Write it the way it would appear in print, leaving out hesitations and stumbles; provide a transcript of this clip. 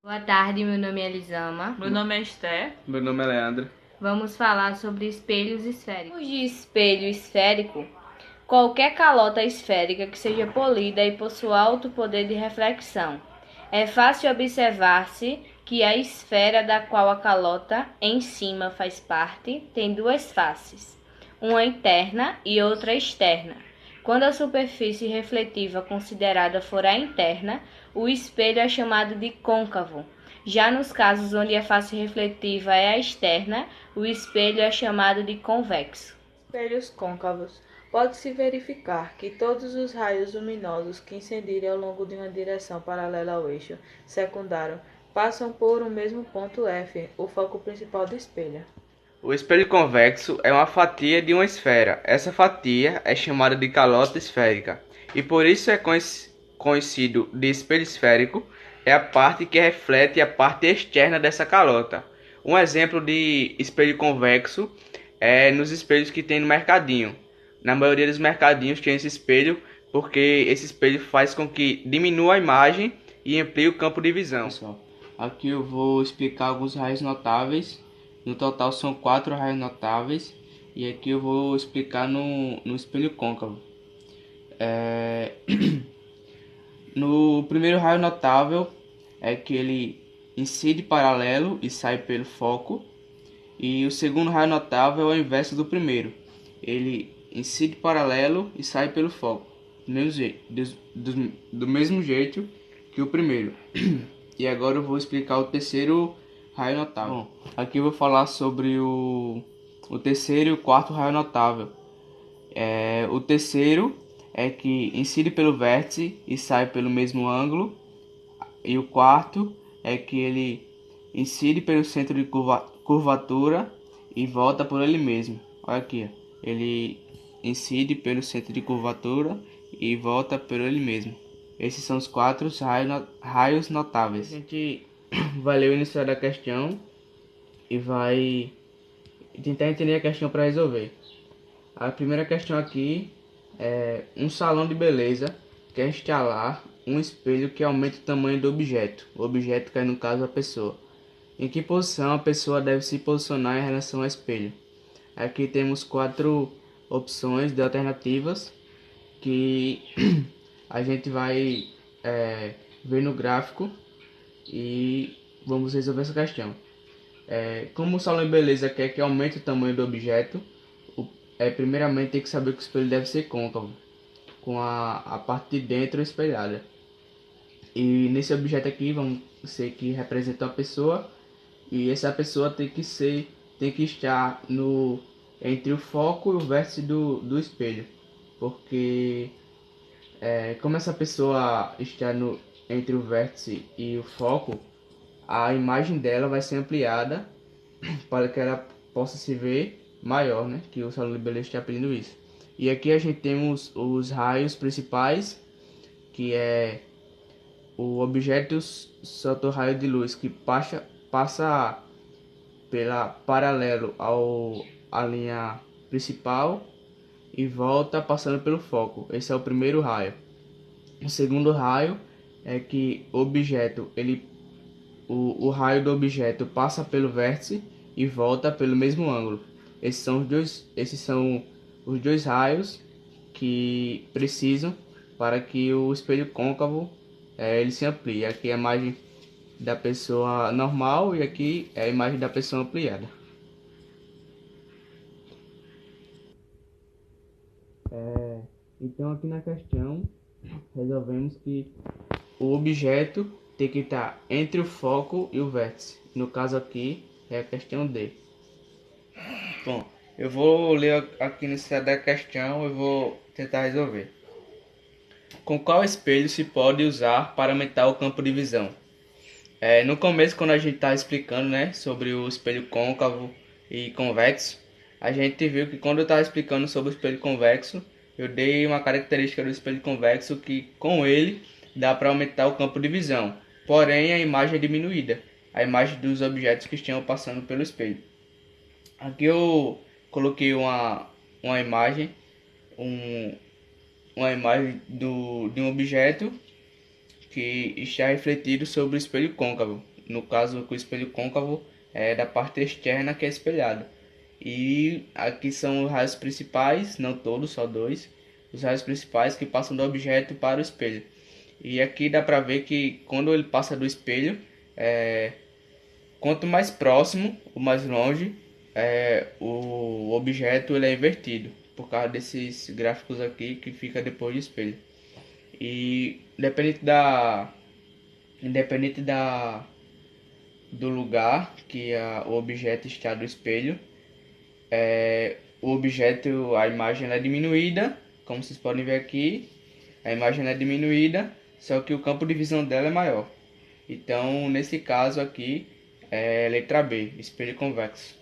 Boa tarde, meu nome é Elisama. Meu nome é Esté. Meu nome é Leandro. Vamos falar sobre espelhos esféricos. De espelho esférico, qualquer calota esférica que seja polida e possua alto poder de reflexão. É fácil observar-se que a esfera da qual a calota em cima faz parte tem duas faces, uma interna e outra externa. Quando a superfície refletiva considerada for a interna, o espelho é chamado de côncavo. Já nos casos onde a face refletiva é a externa, o espelho é chamado de convexo. Espelhos côncavos. Pode-se verificar que todos os raios luminosos que incidirem ao longo de uma direção paralela ao eixo secundário passam por um mesmo ponto F, o foco principal do espelho. O espelho convexo é uma fatia de uma esfera. Essa fatia é chamada de calota esférica e por isso é conhecido de espelho esférico. É a parte que reflete a parte externa dessa calota. Um exemplo de espelho convexo é nos espelhos que tem no mercadinho. Na maioria dos mercadinhos tem esse espelho porque esse espelho faz com que diminua a imagem e amplie o campo de visão. Pessoal, aqui eu vou explicar alguns raios notáveis. No total são 4 raios notáveis e aqui eu vou explicar no espelho côncavo. No primeiro raio notável é que ele incide paralelo e sai pelo foco, e o segundo raio notável é o inverso do primeiro. Ele incide paralelo e sai pelo foco, do mesmo jeito que o primeiro. E agora eu vou explicar o terceiro raio notável. Bom, aqui eu vou falar sobre o terceiro e o quarto raio notável. O terceiro é que incide pelo vértice e sai pelo mesmo ângulo. E o quarto é que ele incide pelo centro de curvatura e volta por ele mesmo. Olha aqui, ó. Ele incide pelo centro de curvatura e volta por ele mesmo. Esses são os 4 raios notáveis. A gente vai ler o enunciado da questão e vai tentar entender a questão para resolver. A primeira questão aqui é: um salão de beleza quer instalar um espelho que aumente o tamanho do objeto. O objeto que é, no caso, a pessoa. Em que posição a pessoa deve se posicionar em relação ao espelho? Aqui temos 4 opções de alternativas que a gente vai ver no gráfico e vamos resolver essa questão. Como o salão de beleza quer que aumente o tamanho do objeto, primeiramente tem que saber que o espelho deve ser côncavo, com a parte de dentro espelhada. E nesse objeto aqui vamos ser que representa uma pessoa, e essa pessoa tem que estar entre o foco e o vértice do espelho, porque como essa pessoa está entre o vértice e o foco, a imagem dela vai ser ampliada para que ela possa se ver maior, né? Que o salão de beleza está pedindo isso. E aqui a gente tem os raios principais, que é o objeto solta o raio de luz que passa pela paralelo à linha principal e volta passando pelo foco. Esse é o primeiro raio. O segundo raio é que o raio do objeto passa pelo vértice e volta pelo mesmo ângulo. Esses são os dois raios que precisam para que o espelho côncavo ele se amplie. Aqui é a imagem da pessoa normal e aqui é a imagem da pessoa ampliada. Então aqui na questão resolvemos que o objeto tem que estar entre o foco e o vértice. No caso aqui é a questão D. Bom, eu vou ler aqui nesse da questão e vou tentar resolver. Com qual espelho se pode usar para aumentar o campo de visão? No começo, quando a gente está explicando, né, sobre o espelho côncavo e convexo, a gente viu que quando eu estava explicando sobre o espelho convexo, eu dei uma característica do espelho convexo que com ele dá para aumentar o campo de visão, porém a imagem é diminuída, a imagem dos objetos que estão passando pelo espelho. Aqui eu coloquei uma imagem, uma imagem de um objeto que está refletido sobre o espelho côncavo. no caso com o espelho côncavo é da parte externa que é espelhada. E aqui são os raios principais, não todos, só dois, os raios principais que passam do objeto para o espelho. E aqui dá para ver que quando ele passa do espelho, quanto mais próximo ou mais longe, o objeto ele é invertido, por causa desses gráficos aqui que fica depois do espelho. E independente do lugar que o objeto está do espelho, o objeto, a imagem é diminuída, como vocês podem ver aqui, a imagem é diminuída, só que o campo de visão dela é maior. Então, nesse caso aqui, é letra B, espelho convexo.